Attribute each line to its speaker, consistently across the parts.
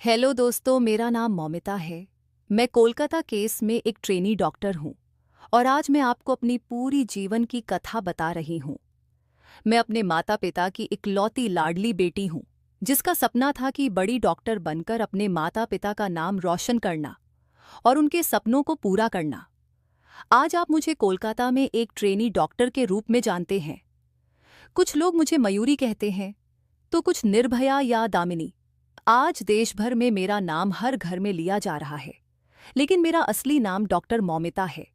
Speaker 1: Hello दोस्तों, मेरा नाम मौमिता है। मैं कोलकाता केस में एक ट्रेनी डॉक्टर हूँ और आज मैं आपको अपनी पूरी जीवन की कथा बता रही हूँ। मैं अपने माता पिता की इकलौती लाडली बेटी हूँ, जिसका सपना था कि बड़ी डॉक्टर बनकर अपने माता पिता का नाम रोशन करना और उनके सपनों को पूरा करना। आज आप मुझे कोलकाता में एक ट्रेनी डॉक्टर के रूप में जानते हैं। कुछ लोग मुझे मयूरी कहते हैं, तो कुछ निर्भया या दामिनी। आज देश भर में मेरा नाम हर घर में लिया जा रहा है, लेकिन मेरा असली नाम डॉक्टर मौमिता है।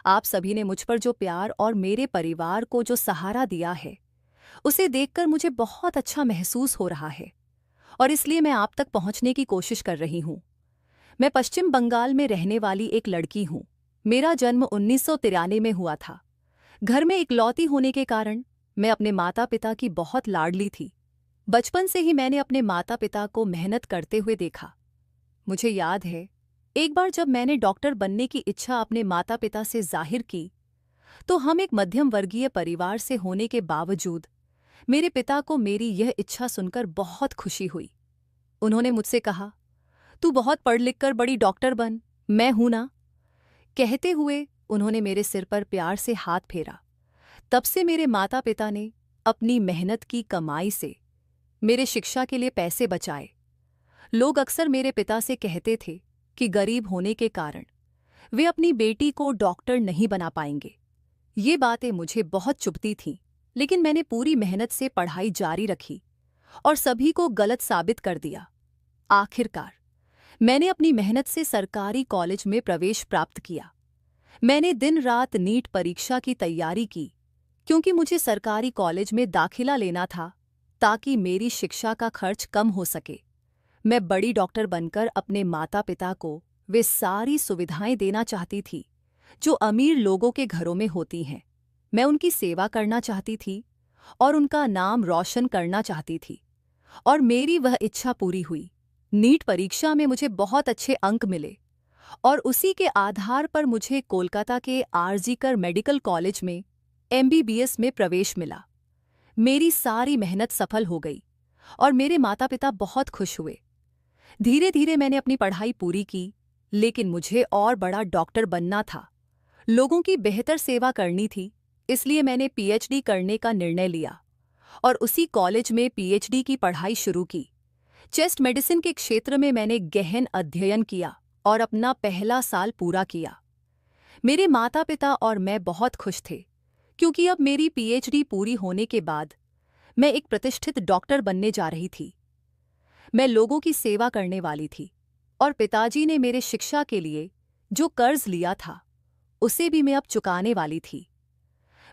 Speaker 1: आप सभी ने मुझ पर जो प्यार और मेरे परिवार को जो सहारा दिया है, उसे देखकर मुझे बहुत अच्छा महसूस हो रहा है और इसलिए मैं आप तक पहुंचने की कोशिश कर रही हूं। मैं पश्चिम बंगाल में रहने वाली एक लड़की हूं। मेरा जन्म 1993 में हुआ था। घर में इकलौती होने के कारण मैं अपने माता पिता की बहुत लाडली थी। बचपन से ही मैंने अपने माता पिता को मेहनत करते हुए देखा। मुझे याद है, एक बार जब मैंने डॉक्टर बनने की इच्छा अपने माता पिता से जाहिर की, तो हम एक मध्यम वर्गीय परिवार से होने के बावजूद मेरे पिता को मेरी यह इच्छा सुनकर बहुत खुशी हुई। उन्होंने मुझसे कहा, तू बहुत पढ़ लिख कर बड़ी डॉक्टर बन, मैं हूं ना। कहते हुए उन्होंने मेरे सिर पर प्यार से हाथ फेरा। तब से मेरे माता पिता ने अपनी मेहनत की कमाई से मेरे शिक्षा के लिए पैसे बचाए। लोग अक्सर मेरे पिता से कहते थे कि गरीब होने के कारण वे अपनी बेटी को डॉक्टर नहीं बना पाएंगे। ये बातें मुझे बहुत चुभती थीं, लेकिन मैंने पूरी मेहनत से पढ़ाई जारी रखी और सभी को गलत साबित कर दिया। आखिरकार मैंने अपनी मेहनत से सरकारी कॉलेज में प्रवेश प्राप्त किया। मैंने दिन रात नीट परीक्षा की तैयारी की, क्योंकि मुझे सरकारी कॉलेज में दाखिला लेना था ताकि मेरी शिक्षा का खर्च कम हो सके। मैं बड़ी डॉक्टर बनकर अपने माता पिता को वे सारी सुविधाएं देना चाहती थी जो अमीर लोगों के घरों में होती हैं। मैं उनकी सेवा करना चाहती थी और उनका नाम रोशन करना चाहती थी, और मेरी वह इच्छा पूरी हुई। नीट परीक्षा में मुझे बहुत अच्छे अंक मिले और उसी के आधार पर मुझे कोलकाता के आरजीकर मेडिकल कॉलेज में एमबीबीएस में प्रवेश मिला। मेरी सारी मेहनत सफल हो गई और मेरे माता पिता बहुत खुश हुए। धीरे धीरे मैंने अपनी पढ़ाई पूरी की, लेकिन मुझे और बड़ा डॉक्टर बनना था। लोगों की बेहतर सेवा करनी थी, इसलिए मैंने पीएचडी करने का निर्णय लिया और उसी कॉलेज में पीएचडी की पढ़ाई शुरू की। चेस्ट मेडिसिन के क्षेत्र में मैंने गहन अध्ययन किया और अपना पहला साल पूरा किया। मेरे माता पिता और मैं बहुत खुश थे, क्योंकि अब मेरी पीएचडी पूरी होने के बाद मैं एक प्रतिष्ठित डॉक्टर बनने जा रही थी। मैं लोगों की सेवा करने वाली थी और पिताजी ने मेरे शिक्षा के लिए जो कर्ज लिया था, उसे भी मैं अब चुकाने वाली थी।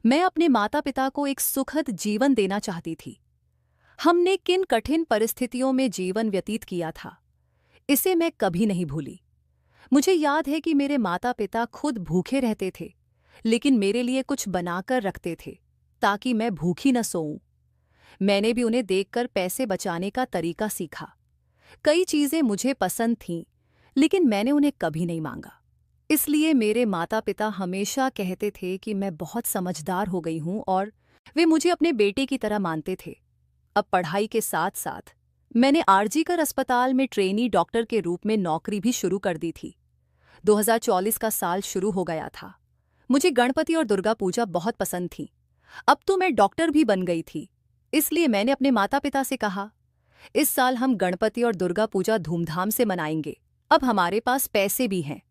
Speaker 1: मैं अपने माता पिता को एक सुखद जीवन देना चाहती थी। हमने किन कठिन परिस्थितियों में जीवन व्यतीत किया था, इसे मैं कभी नहीं भूली। मुझे याद है कि मेरे माता पिता खुद भूखे रहते थे, लेकिन मेरे लिए कुछ बनाकर रखते थे ताकि मैं भूखी न सोऊं। मैंने भी उन्हें देखकर पैसे बचाने का तरीका सीखा। कई चीजें मुझे पसंद थीं, लेकिन मैंने उन्हें कभी नहीं मांगा। इसलिए मेरे माता पिता हमेशा कहते थे कि मैं बहुत समझदार हो गई हूं और वे मुझे अपने बेटे की तरह मानते थे। अब पढ़ाई के साथ साथ मैंने आरजीकर अस्पताल में ट्रेनी डॉक्टर के रूप में नौकरी भी शुरू कर दी थी। 2024 का साल शुरू हो गया था। मुझे गणपति और दुर्गा पूजा बहुत पसंद थी। अब तो मैं डॉक्टर भी बन गई थी, इसलिए मैंने अपने माता पिता से कहा, इस साल हम गणपति और दुर्गा पूजा धूमधाम से मनाएंगे। अब हमारे पास पैसे भी हैं।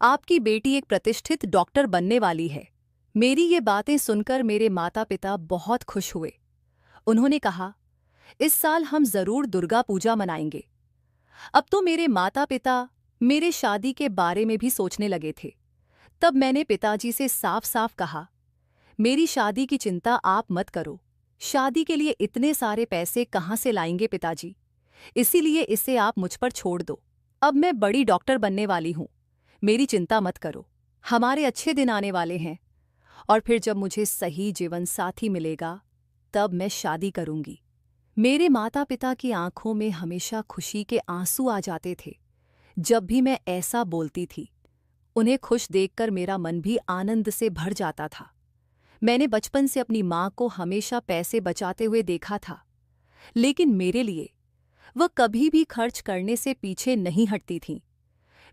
Speaker 1: आपकी बेटी एक प्रतिष्ठित डॉक्टर बनने वाली है। मेरी ये बातें सुनकर मेरे माता पिता बहुत खुश हुए। उन्होंने कहा, इस साल हम जरूर दुर्गा पूजा मनाएंगे। अब तो मेरे माता पिता मेरे शादी के बारे में भी सोचने लगे थे। तब मैंने पिताजी से साफ साफ कहा, मेरी शादी की चिंता आप मत करो। शादी के लिए इतने सारे पैसे कहाँ से लाएंगे पिताजी, इसीलिए इसे आप मुझ पर छोड़ दो। अब मैं बड़ी डॉक्टर बनने वाली हूँ, मेरी चिंता मत करो। हमारे अच्छे दिन आने वाले हैं और फिर जब मुझे सही जीवन साथी मिलेगा, तब मैं शादी करूंगी। मेरे माता पिता की आंखों में हमेशा खुशी के आंसू आ जाते थे जब भी मैं ऐसा बोलती थी। उन्हें खुश देखकर मेरा मन भी आनंद से भर जाता था। मैंने बचपन से अपनी माँ को हमेशा पैसे बचाते हुए देखा था, लेकिन मेरे लिए वह कभी भी खर्च करने से पीछे नहीं हटती थीं।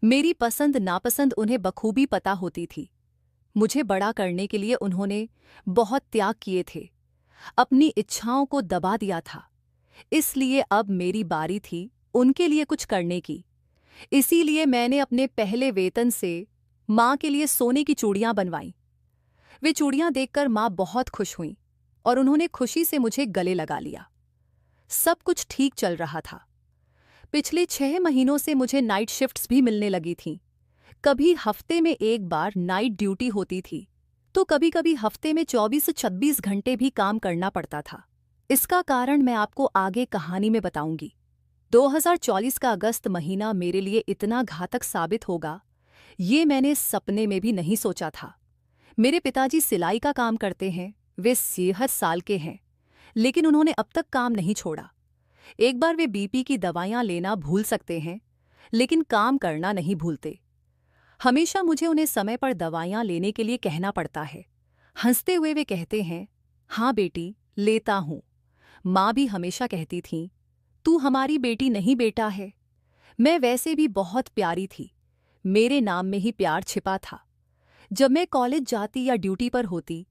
Speaker 1: मेरी पसंद नापसंद उन्हें बखूबी पता होती थी। मुझे बड़ा करने के लिए उन्होंने बहुत त्याग किए थे, अपनी इच्छाओं को दबा दिया था। इसलिए अब मेरी बारी थी उनके लिए कुछ करने की। इसीलिए मैंने अपने पहले वेतन से माँ के लिए सोने की चूड़ियाँ बनवाईं। वे चूड़ियाँ देखकर माँ बहुत खुश हुईं और उन्होंने खुशी से मुझे गले लगा लिया। सब कुछ ठीक चल रहा था। पिछले 6 महीनों से मुझे नाइट शिफ्ट्स भी मिलने लगी थीं। कभी हफ्ते में एक बार नाइट ड्यूटी होती थी, तो कभी-कभी हफ्ते में 24 से 26 घंटे भी काम करना पड़ता था। इसका कारण मैं आपको आगे कहानी में बताऊंगी। 2024 का अगस्त महीना मेरे लिए इतना घातक साबित होगा, ये मैंने सपने में भी नहीं सोचा था। मेरे पिताजी सिलाई का काम करते हैं, वे 66 साल के हैं, लेकिन उन्होंने अब तक काम नहीं छोड़ा। एक बार वे बीपी की दवाइयाँ लेना भूल सकते हैं, लेकिन काम करना नहीं भूलते। हमेशा मुझे उन्हें समय पर दवाइयाँ लेने के लिए कहना पड़ता है। हंसते हुए वे कहते हैं, हाँ बेटी, लेता हूँ। माँ भी हमेशा कहती थीं, तू हमारी बेटी नहीं बेटा है। मैं वैसे भी बहुत प्यारी थी, मेरे नाम में ही प्यार छिपा था। जब मैं कॉलेज जाती या ड्यूटी पर होती,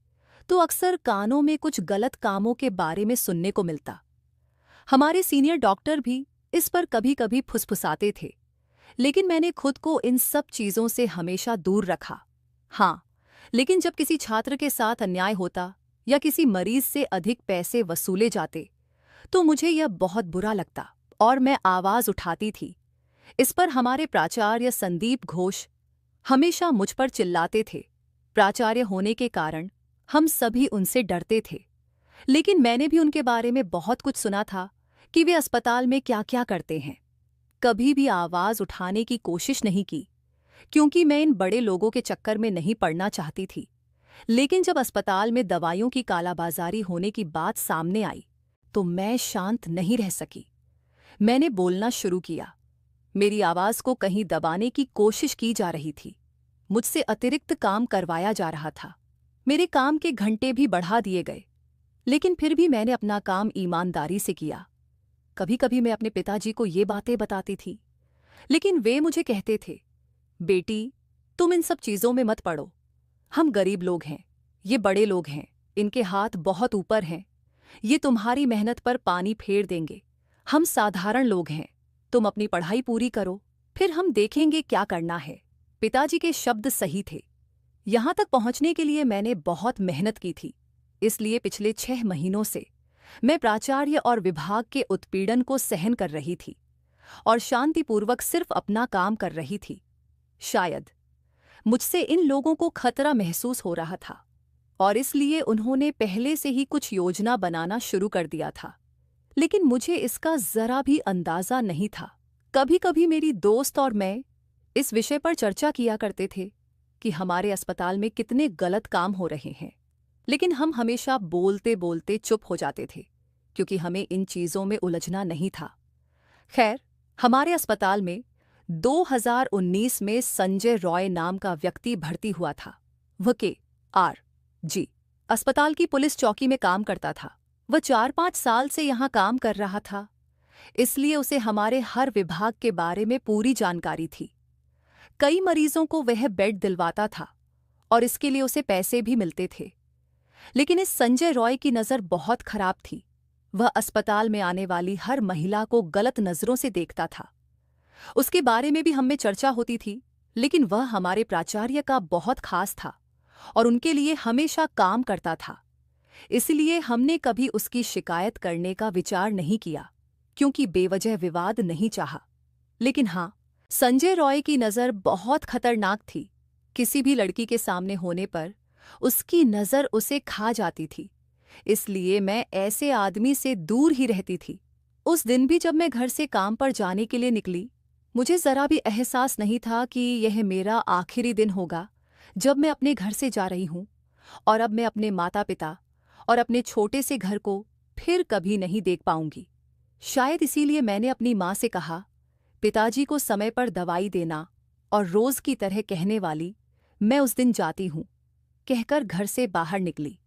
Speaker 1: तो अक्सर कानों में कुछ गलत कामों के बारे में सुनने को मिलता। हमारे सीनियर डॉक्टर भी इस पर कभी-कभी फुसफुसाते थे, लेकिन मैंने खुद को इन सब चीज़ों से हमेशा दूर रखा। हाँ, लेकिन जब किसी छात्र के साथ अन्याय होता या किसी मरीज से अधिक पैसे वसूले जाते, तो मुझे यह बहुत बुरा लगता और मैं आवाज़ उठाती थी। इस पर हमारे प्राचार्य संदीप घोष हमेशा मुझ पर चिल्लाते थे। प्राचार्य होने के कारण हम सभी उनसे डरते थे, लेकिन मैंने भी उनके बारे में बहुत कुछ सुना था कि वे अस्पताल में क्या-क्या करते हैं। कभी भी आवाज़ उठाने की कोशिश नहीं की, क्योंकि मैं इन बड़े लोगों के चक्कर में नहीं पड़ना चाहती थी। लेकिन जब अस्पताल में दवाइयों की कालाबाजारी होने की बात सामने आई, तो मैं शांत नहीं रह सकी। मैंने बोलना शुरू किया। मेरी आवाज़ को कहीं दबाने की कोशिश की जा रही थी। मुझसे अतिरिक्त काम करवाया जा रहा था। मेरे काम के घंटे भी बढ़ा दिए गए, लेकिन फिर भी मैंने अपना काम ईमानदारी से किया। कभी-कभी मैं अपने पिताजी को ये बातें बताती थी, लेकिन वे मुझे कहते थे, बेटी, तुम इन सब चीज़ों में मत पड़ो। हम गरीब लोग हैं, ये बड़े लोग हैं, इनके हाथ बहुत ऊपर हैं, ये तुम्हारी मेहनत पर पानी फेर देंगे। हम साधारण लोग हैं, तुम अपनी पढ़ाई पूरी करो, फिर हम देखेंगे क्या करना है। पिताजी के शब्द सही थे। यहाँ तक पहुँचने के लिए मैंने बहुत मेहनत की थी, इसलिए पिछले 6 महीनों से मैं प्राचार्य और विभाग के उत्पीड़न को सहन कर रही थी और शांतिपूर्वक सिर्फ अपना काम कर रही थी। शायद मुझसे इन लोगों को खतरा महसूस हो रहा था और इसलिए उन्होंने पहले से ही कुछ योजना बनाना शुरू कर दिया था, लेकिन मुझे इसका जरा भी अंदाजा नहीं था। कभी-कभी मेरी दोस्त और मैं इस विषय पर चर्चा किया करते थे कि हमारे अस्पताल में कितने गलत काम हो रहे हैं, लेकिन हम हमेशा बोलते-बोलते चुप हो जाते थे, क्योंकि हमें इन चीज़ों में उलझना नहीं था। खैर, हमारे अस्पताल में 2019 में संजय रॉय नाम का व्यक्ति भर्ती हुआ था। वह KRG अस्पताल की पुलिस चौकी में काम करता था। वह 4-5 साल से यहाँ काम कर रहा था, इसलिए उसे हमारे हर विभाग के बारे में पूरी जानकारी थी। कई मरीजों को वह बेड दिलवाता था और इसके लिए उसे पैसे भी मिलते थे। लेकिन इस संजय रॉय की नज़र बहुत खराब थी। वह अस्पताल में आने वाली हर महिला को गलत नज़रों से देखता था। उसके बारे में भी हम में चर्चा होती थी, लेकिन वह हमारे प्राचार्य का बहुत खास था और उनके लिए हमेशा काम करता था। इसलिए हमने कभी उसकी शिकायत करने का विचार नहीं किया, क्योंकि बेवजह विवाद नहीं चाहा। लेकिन हाँ, संजय रॉय की नज़र बहुत खतरनाक थी। किसी भी लड़की के सामने होने पर उसकी नज़र उसे खा जाती थी, इसलिए मैं ऐसे आदमी से दूर ही रहती थी। उस दिन भी जब मैं घर से काम पर जाने के लिए निकली, मुझे ज़रा भी एहसास नहीं था कि यह मेरा आखिरी दिन होगा जब मैं अपने घर से जा रही हूँ और अब मैं अपने माता पिता और अपने छोटे से घर को फिर कभी नहीं देख पाऊंगी। शायद इसीलिए मैंने अपनी माँ से कहा, पिताजी को समय पर दवाई देना, और रोज़ की तरह कहने वाली, मैं उस दिन जाती हूँ, कहकर घर से बाहर निकली।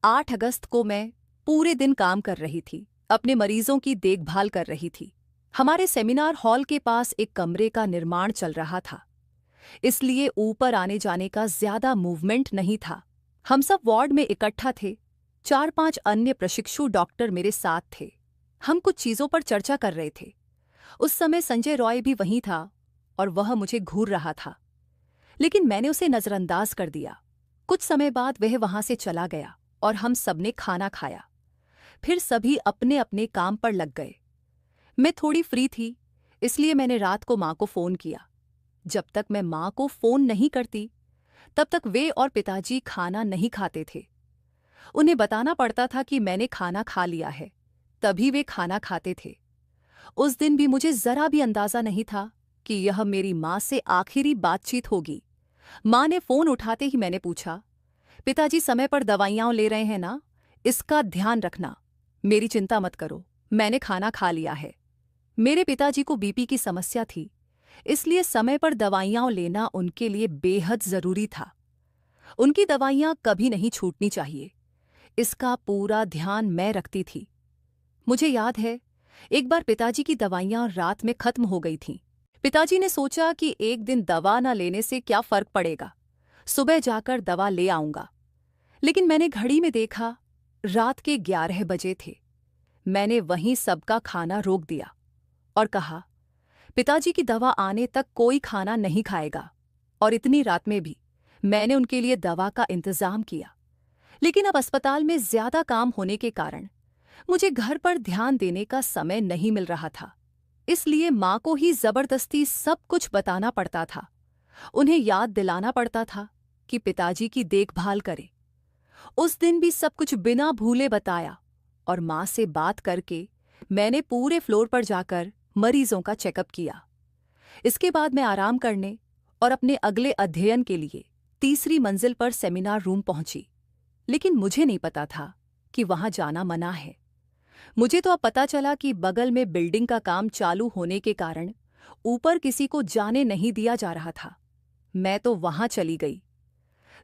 Speaker 1: 8 अगस्त को मैं पूरे दिन काम कर रही थी, अपने मरीजों की देखभाल कर रही थी। हमारे सेमिनार हॉल के पास एक कमरे का निर्माण चल रहा था, इसलिए ऊपर आने जाने का ज्यादा मूवमेंट नहीं था। हम सब वार्ड में इकट्ठा थे। 4-5 अन्य प्रशिक्षु डॉक्टर मेरे साथ थे। हम कुछ चीजों पर चर्चा कर रहे थे। उस समय संजय रॉय भी वहीं था और वह मुझे घूर रहा था, लेकिन मैंने उसे नजरअंदाज कर दिया। कुछ समय बाद वह वहां से चला गया और हम सबने खाना खाया। फिर सभी अपने अपने काम पर लग गए। मैं थोड़ी फ्री थी, इसलिए मैंने रात को माँ को फ़ोन किया। जब तक मैं माँ को फ़ोन नहीं करती, तब तक वे और पिताजी खाना नहीं खाते थे। उन्हें बताना पड़ता था कि मैंने खाना खा लिया है, तभी वे खाना खाते थे। उस दिन भी मुझे ज़रा भी अंदाज़ा नहीं था कि यह मेरी माँ से आखिरी बातचीत होगी। माँ ने फ़ोन उठाते ही मैंने पूछा, पिताजी समय पर दवाइयाँ ले रहे हैं ना? इसका ध्यान रखना। मेरी चिंता मत करो, मैंने खाना खा लिया है। मेरे पिताजी को बीपी की समस्या थी, इसलिए समय पर दवाइयाँ लेना उनके लिए बेहद ज़रूरी था। उनकी दवाइयाँ कभी नहीं छूटनी चाहिए, इसका पूरा ध्यान मैं रखती थी। मुझे याद है, एक बार पिताजी की दवाइयाँ रात में खत्म हो गई थीं। पिताजी ने सोचा कि एक दिन दवा न लेने से क्या फ़र्क पड़ेगा, सुबह जाकर दवा ले आऊँगा। लेकिन मैंने घड़ी में देखा, रात के 11 बजे थे। मैंने वहीं सबका खाना रोक दिया और कहा, पिताजी की दवा आने तक कोई खाना नहीं खाएगा। और इतनी रात में भी मैंने उनके लिए दवा का इंतजाम किया। लेकिन अब अस्पताल में ज्यादा काम होने के कारण मुझे घर पर ध्यान देने का समय नहीं मिल रहा था, इसलिए माँ को ही जबरदस्ती सब कुछ बताना पड़ता था। उन्हें याद दिलाना पड़ता था कि पिताजी की देखभाल करें। उस दिन भी सब कुछ बिना भूले बताया और माँ से बात करके मैंने पूरे फ्लोर पर जाकर मरीजों का चेकअप किया। इसके बाद मैं आराम करने और अपने अगले अध्ययन के लिए तीसरी मंजिल पर सेमिनार रूम पहुंची। लेकिन मुझे नहीं पता था कि वहां जाना मना है। मुझे तो अब पता चला कि बगल में बिल्डिंग का काम चालू होने के कारण ऊपर किसी को जाने नहीं दिया जा रहा था। मैं तो वहां चली गई।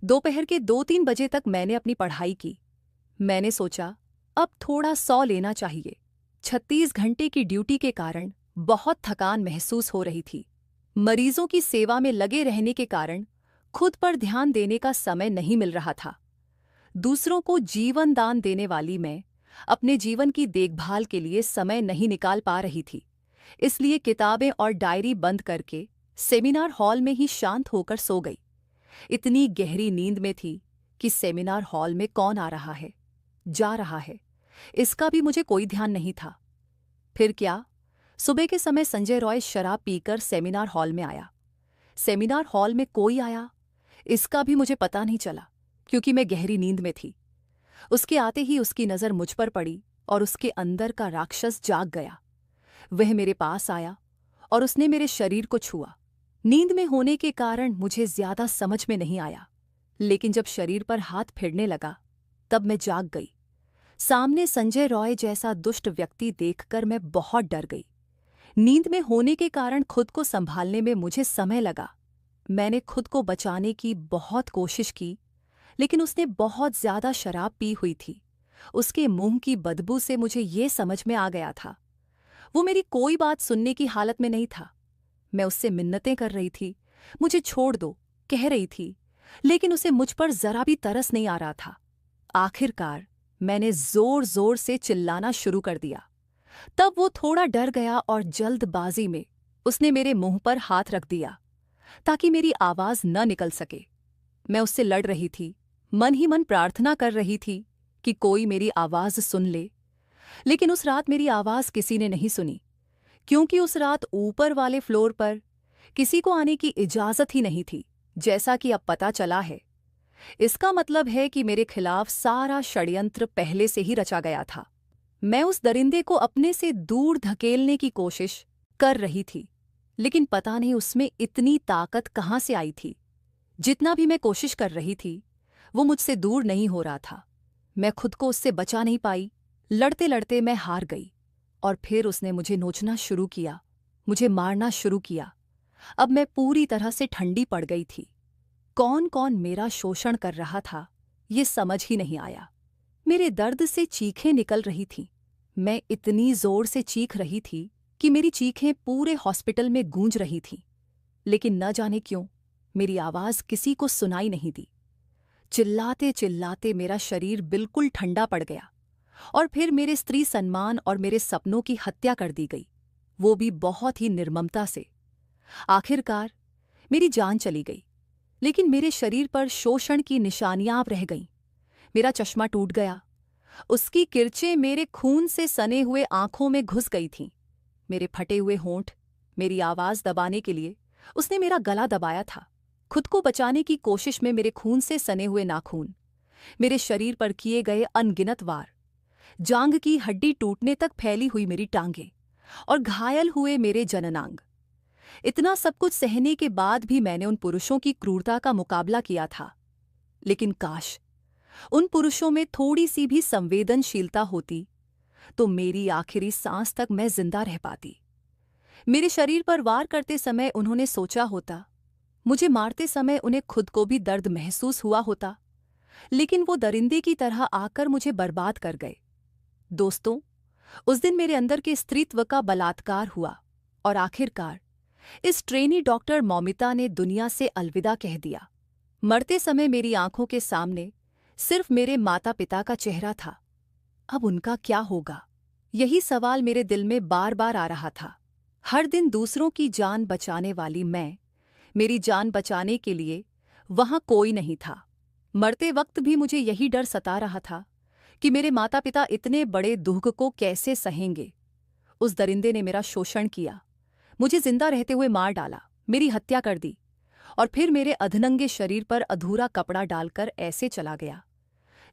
Speaker 1: दोपहर के 2-3 बजे तक मैंने अपनी पढ़ाई की। मैंने सोचा, अब थोड़ा सौ लेना चाहिए। 36 घंटे की ड्यूटी के कारण बहुत थकान महसूस हो रही थी। मरीजों की सेवा में लगे रहने के कारण खुद पर ध्यान देने का समय नहीं मिल रहा था। दूसरों को जीवन दान देने वाली मैं अपने जीवन की देखभाल के लिए समय नहीं निकाल पा रही थी, इसलिए किताबें और डायरी बंद करके सेमिनार हॉल में ही शांत होकर सो गई। इतनी गहरी नींद में थी कि सेमिनार हॉल में कौन आ रहा है, जा रहा है, इसका भी मुझे कोई ध्यान नहीं था। फिर क्या, सुबह के समय संजय रॉय शराब पीकर सेमिनार हॉल में आया। सेमिनार हॉल में कोई आया, इसका भी मुझे पता नहीं चला, क्योंकि मैं गहरी नींद में थी। उसके आते ही उसकी नज़र मुझ पर पड़ी और उसके अंदर का राक्षस जाग गया। वह मेरे पास आया और उसने मेरे शरीर को छुआ। नींद में होने के कारण मुझे ज्यादा समझ में नहीं आया, लेकिन जब शरीर पर हाथ फिरने लगा तब मैं जाग गई। सामने संजय रॉय जैसा दुष्ट व्यक्ति देखकर मैं बहुत डर गई। नींद में होने के कारण खुद को संभालने में मुझे समय लगा। मैंने खुद को बचाने की बहुत कोशिश की, लेकिन उसने बहुत ज्यादा शराब पी हुई थी। उसके मुंह की बदबू से मुझे ये समझ में आ गया था, वो मेरी कोई बात सुनने की हालत में नहीं था। मैं उससे मिन्नतें कर रही थी, मुझे छोड़ दो कह रही थी, लेकिन उसे मुझ पर जरा भी तरस नहीं आ रहा था। आखिरकार मैंने जोर जोर से चिल्लाना शुरू कर दिया। तब वो थोड़ा डर गया और जल्दबाजी में उसने मेरे मुंह पर हाथ रख दिया ताकि मेरी आवाज न निकल सके। मैं उससे लड़ रही थी, मन ही मन प्रार्थना कर रही थी कि कोई मेरी आवाज सुन ले। लेकिन उस रात मेरी आवाज किसी ने नहीं सुनी, क्योंकि उस रात ऊपर वाले फ्लोर पर किसी को आने की इजाजत ही नहीं थी, जैसा कि अब पता चला है। इसका मतलब है कि मेरे खिलाफ सारा षड्यंत्र पहले से ही रचा गया था। मैं उस दरिंदे को अपने से दूर धकेलने की कोशिश कर रही थी, लेकिन पता नहीं उसमें इतनी ताकत कहाँ से आई थी। जितना भी मैं कोशिश कर रही थी, वो मुझसे दूर नहीं हो रहा था। मैं खुद को उससे बचा नहीं पाई। लड़ते लड़ते मैं हार गई और फिर उसने मुझे नोचना शुरू किया, मुझे मारना शुरू किया। अब मैं पूरी तरह से ठंडी पड़ गई थी। कौन कौन मेरा शोषण कर रहा था, ये समझ ही नहीं आया। मेरे दर्द से चीखें निकल रही थीं। मैं इतनी जोर से चीख रही थी कि मेरी चीखें पूरे हॉस्पिटल में गूंज रही थीं, लेकिन न जाने क्यों मेरी आवाज किसी को सुनाई नहीं दी। चिल्लाते चिल्लाते मेरा शरीर बिल्कुल ठंडा पड़ गया और फिर मेरे स्त्री सम्मान और मेरे सपनों की हत्या कर दी गई, वो भी बहुत ही निर्ममता से। आखिरकार मेरी जान चली गई, लेकिन मेरे शरीर पर शोषण की निशानियां रह गईं। मेरा चश्मा टूट गया, उसकी किरचें मेरे खून से सने हुए आंखों में घुस गई थीं। मेरे फटे हुए होंठ, मेरी आवाज दबाने के लिए उसने मेरा गला दबाया था। खुद को बचाने की कोशिश में मेरे खून से सने हुए नाखून, मेरे शरीर पर किए गए अनगिनत वार, जांघ की हड्डी टूटने तक फैली हुई मेरी टांगें और घायल हुए मेरे जननांग। इतना सब कुछ सहने के बाद भी मैंने उन पुरुषों की क्रूरता का मुकाबला किया था। लेकिन काश उन पुरुषों में थोड़ी सी भी संवेदनशीलता होती तो मेरी आखिरी सांस तक मैं जिंदा रह पाती। मेरे शरीर पर वार करते समय उन्होंने सोचा होता, मुझे मारते समय उन्हें खुद को भी दर्द महसूस हुआ होता, लेकिन वो दरिंदे की तरह आकर मुझे बर्बाद कर गए। दोस्तों, उस दिन मेरे अंदर के स्त्रीत्व का बलात्कार हुआ और आखिरकार इस ट्रेनी डॉक्टर मौमिता ने दुनिया से अलविदा कह दिया। मरते समय मेरी आंखों के सामने सिर्फ मेरे माता पिता का चेहरा था। अब उनका क्या होगा, यही सवाल मेरे दिल में बार बार आ रहा था। हर दिन दूसरों की जान बचाने वाली मैं, मेरी जान बचाने के लिए वहां कोई नहीं था। मरते वक्त भी मुझे यही डर सता रहा था कि मेरे माता पिता इतने बड़े दुख को कैसे सहेंगे। उस दरिंदे ने मेरा शोषण किया, मुझे जिंदा रहते हुए मार डाला, मेरी हत्या कर दी और फिर मेरे अधनंगे शरीर पर अधूरा कपड़ा डालकर ऐसे चला गया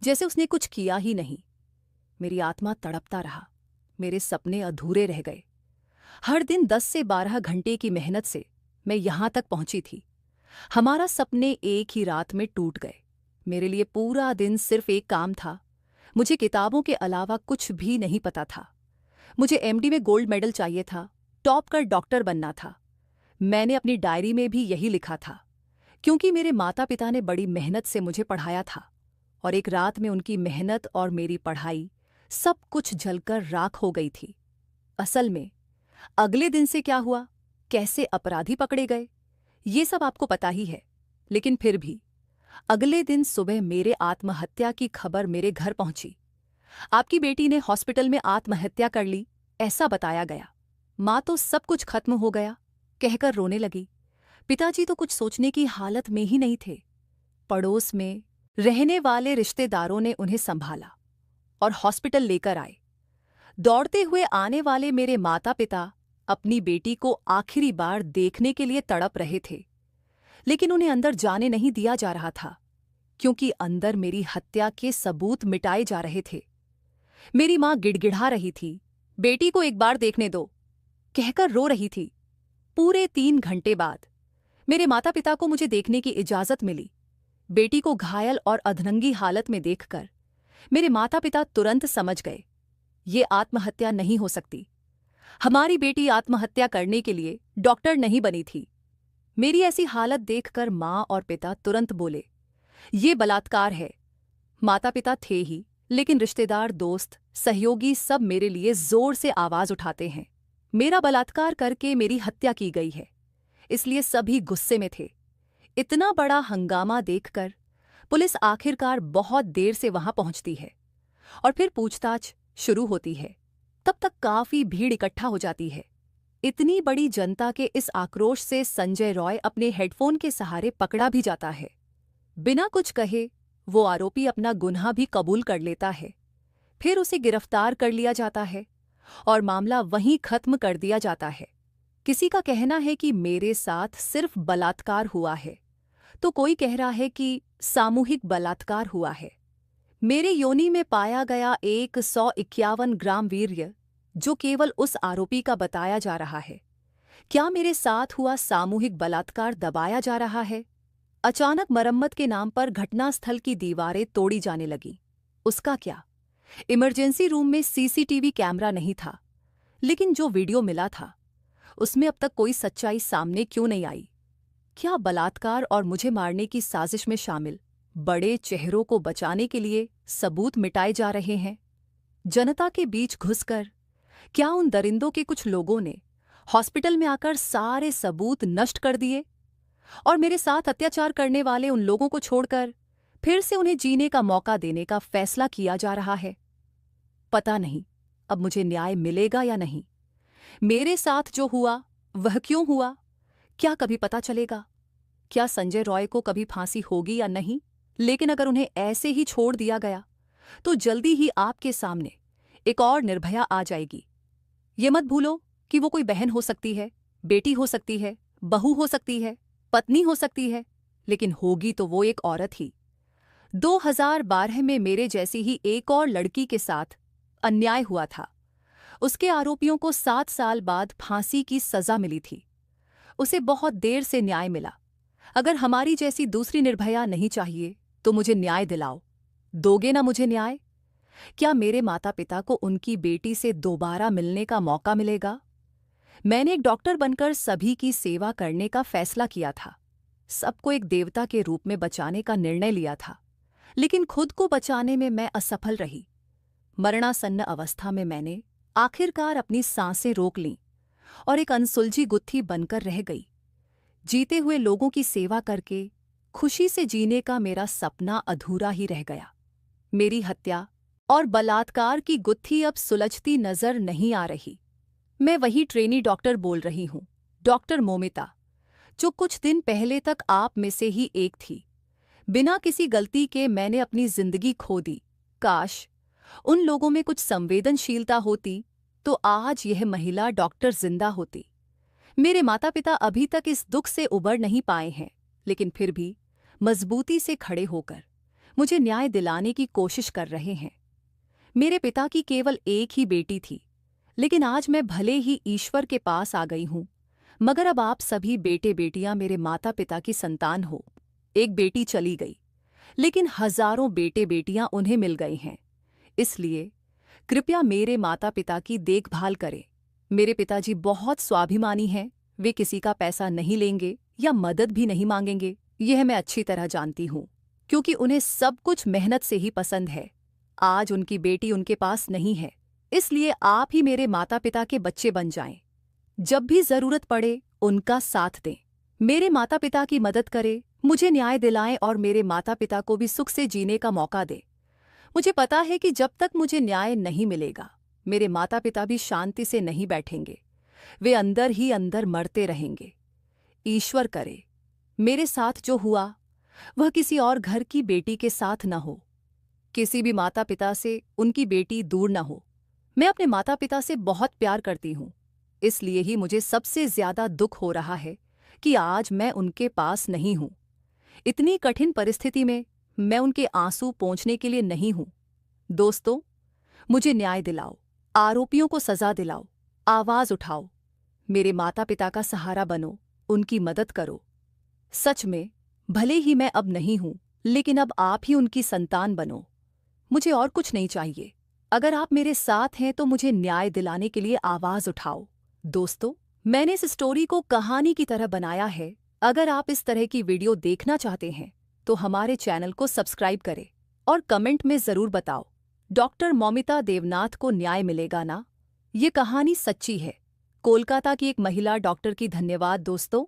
Speaker 1: जैसे उसने कुछ किया ही नहीं। मेरी आत्मा तड़पता रहा, मेरे सपने अधूरे रह गए। हर दिन 10 से 12 घंटे की मेहनत से मैं यहां तक पहुंची थी। हमारा सपने एक ही रात में टूट गए। मेरे लिए पूरा दिन सिर्फ एक काम था, मुझे किताबों के अलावा कुछ भी नहीं पता था। मुझे एमडी में गोल्ड मेडल चाहिए था, टॉप कर डॉक्टर बनना था। मैंने अपनी डायरी में भी यही लिखा था, क्योंकि मेरे माता पिता ने बड़ी मेहनत से मुझे पढ़ाया था और एक रात में उनकी मेहनत और मेरी पढ़ाई सब कुछ जलकर राख हो गई थी। असल में अगले दिन से क्या हुआ, कैसे अपराधी पकड़े गए, ये सब आपको पता ही है। लेकिन फिर भी अगले दिन सुबह मेरे आत्महत्या की खबर मेरे घर पहुंची। आपकी बेटी ने हॉस्पिटल में आत्महत्या कर ली, ऐसा बताया गया। माँ तो सब कुछ खत्म हो गया कहकर रोने लगी। पिताजी तो कुछ सोचने की हालत में ही नहीं थे। पड़ोस में रहने वाले रिश्तेदारों ने उन्हें संभाला और हॉस्पिटल लेकर आए। दौड़ते हुए आने वाले मेरे माता पिता अपनी बेटी को आखिरी बार देखने के लिए तड़प रहे थे, लेकिन उन्हें अंदर जाने नहीं दिया जा रहा था, क्योंकि अंदर मेरी हत्या के सबूत मिटाए जा रहे थे। मेरी मां गिड़गिड़ा रही थी, बेटी को एक बार देखने दो कहकर रो रही थी। पूरे 3 घंटे बाद मेरे माता पिता को मुझे देखने की इजाजत मिली। बेटी को घायल और अधनंगी हालत में देखकर मेरे माता पिता तुरंत समझ गए, ये आत्महत्या नहीं हो सकती। हमारी बेटी आत्महत्या करने के लिए डॉक्टर नहीं बनी थी। मेरी ऐसी हालत देखकर माँ और पिता तुरंत बोले, ये बलात्कार है। माता पिता थे ही, लेकिन रिश्तेदार, दोस्त, सहयोगी सब मेरे लिए जोर से आवाज उठाते हैं। मेरा बलात्कार करके मेरी हत्या की गई है, इसलिए सभी गुस्से में थे। इतना बड़ा हंगामा देखकर पुलिस आखिरकार बहुत देर से वहां पहुंचती है और फिर पूछताछ शुरू होती है। तब तक काफी भीड़ इकट्ठा हो जाती है। इतनी बड़ी जनता के इस आक्रोश से संजय रॉय अपने हेडफोन के सहारे पकड़ा भी जाता है। बिना कुछ कहे वो आरोपी अपना गुनाह भी कबूल कर लेता है। फिर उसे गिरफ्तार कर लिया जाता है और मामला वहीं खत्म कर दिया जाता है। किसी का कहना है कि मेरे साथ सिर्फ बलात्कार हुआ है, तो कोई कह रहा है कि सामूहिक बलात्कार हुआ है। मेरे योनि में पाया गया 151 ग्राम वीर्य, जो केवल उस आरोपी का बताया जा रहा है। क्या मेरे साथ हुआ सामूहिक बलात्कार दबाया जा रहा है? अचानक मरम्मत के नाम पर घटनास्थल की दीवारें तोड़ी जाने लगीं। उसका क्या? इमरजेंसी रूम में सीसीटीवी कैमरा नहीं था, लेकिन जो वीडियो मिला था उसमें अब तक कोई सच्चाई सामने क्यों नहीं आई? क्या बलात्कार और मुझे मारने की साजिश में शामिल बड़े चेहरों को बचाने के लिए सबूत मिटाए जा रहे हैं? जनता के बीच घुसकर क्या उन दरिंदों के कुछ लोगों ने हॉस्पिटल में आकर सारे सबूत नष्ट कर दिए और मेरे साथ अत्याचार करने वाले उन लोगों को छोड़कर फिर से उन्हें जीने का मौका देने का फैसला किया जा रहा है? पता नहीं अब मुझे न्याय मिलेगा या नहीं। मेरे साथ जो हुआ वह क्यों हुआ, क्या कभी पता चलेगा? क्या संजय रॉय को कभी फांसी होगी या नहीं? लेकिन अगर उन्हें ऐसे ही छोड़ दिया गया तो जल्दी ही आपके सामने एक और निर्भया आ जाएगी। ये मत भूलो कि वो कोई बहन हो सकती है, बेटी हो सकती है, बहू हो सकती है, पत्नी हो सकती है, लेकिन होगी तो वो एक औरत ही। 2012 में मेरे जैसी ही एक और लड़की के साथ अन्याय हुआ था। उसके आरोपियों को 7 साल बाद फांसी की सजा मिली थी। उसे बहुत देर से न्याय मिला। अगर हमारी जैसी दूसरी निर्भया नहीं चाहिए तो मुझे न्याय दिलाओ। दोगे ना मुझे न्याय? क्या मेरे माता पिता को उनकी बेटी से दोबारा मिलने का मौका मिलेगा? मैंने एक डॉक्टर बनकर सभी की सेवा करने का फैसला किया था। सबको एक देवता के रूप में बचाने का निर्णय लिया था, लेकिन खुद को बचाने में मैं असफल रही। मरणासन्न अवस्था में मैंने आखिरकार अपनी सांसें रोक लीं और एक अनसुलझी गुत्थी बनकर रह गई। जीते हुए लोगों की सेवा करके खुशी से जीने का मेरा सपना अधूरा ही रह गया। मेरी हत्या और बलात्कार की गुत्थी अब सुलझती नजर नहीं आ रही। मैं वही ट्रेनी डॉक्टर बोल रही हूँ, डॉक्टर मोमिता, जो कुछ दिन पहले तक आप में से ही एक थी। बिना किसी गलती के मैंने अपनी जिंदगी खो दी। काश उन लोगों में कुछ संवेदनशीलता होती तो आज यह महिला डॉक्टर जिंदा होती। मेरे माता पिता अभी तक इस दुख से उबर नहीं पाए हैं, लेकिन फिर भी मजबूती से खड़े होकर मुझे न्याय दिलाने की कोशिश कर रहे हैं। मेरे पिता की केवल एक ही बेटी थी, लेकिन आज मैं भले ही ईश्वर के पास आ गई हूं, मगर अब आप सभी बेटे बेटियां मेरे माता पिता की संतान हो। एक बेटी चली गई, लेकिन हजारों बेटे बेटियां उन्हें मिल गए हैं। इसलिए कृपया मेरे माता पिता की देखभाल करें। मेरे पिताजी बहुत स्वाभिमानी हैं, वे किसी का पैसा नहीं लेंगे या मदद भी नहीं मांगेंगे। यह मैं अच्छी तरह जानती हूँ, क्योंकि उन्हें सब कुछ मेहनत से ही पसंद है। आज उनकी बेटी उनके पास नहीं है, इसलिए आप ही मेरे माता पिता के बच्चे बन जाएं। जब भी जरूरत पड़े उनका साथ दें, मेरे माता पिता की मदद करें, मुझे न्याय दिलाएं और मेरे माता पिता को भी सुख से जीने का मौका दें। मुझे पता है कि जब तक मुझे न्याय नहीं मिलेगा, मेरे माता पिता भी शांति से नहीं बैठेंगे। वे अंदर ही अंदर मरते रहेंगे। ईश्वर करे मेरे साथ जो हुआ वह किसी और घर की बेटी के साथ न हो, किसी भी माता पिता से उनकी बेटी दूर न हो। मैं अपने माता पिता से बहुत प्यार करती हूँ, इसलिए ही मुझे सबसे ज्यादा दुख हो रहा है कि आज मैं उनके पास नहीं हूँ। इतनी कठिन परिस्थिति में मैं उनके आंसू पोंछने के लिए नहीं हूँ। दोस्तों, मुझे न्याय दिलाओ, आरोपियों को सजा दिलाओ, आवाज उठाओ, मेरे माता पिता का सहारा बनो, उनकी मदद करो। सच में भले ही मैं अब नहीं हूं, लेकिन अब आप ही उनकी संतान बनो। मुझे और कुछ नहीं चाहिए। अगर आप मेरे साथ हैं तो मुझे न्याय दिलाने के लिए आवाज उठाओ। दोस्तों, मैंने इस स्टोरी को कहानी की तरह बनाया है। अगर आप इस तरह की वीडियो देखना चाहते हैं तो हमारे चैनल को सब्सक्राइब करें और कमेंट में जरूर बताओ, डॉक्टर मौमिता देवनाथ को न्याय मिलेगा ना? ये कहानी सच्ची है, कोलकाता की एक महिला डॉक्टर की। धन्यवाद दोस्तों।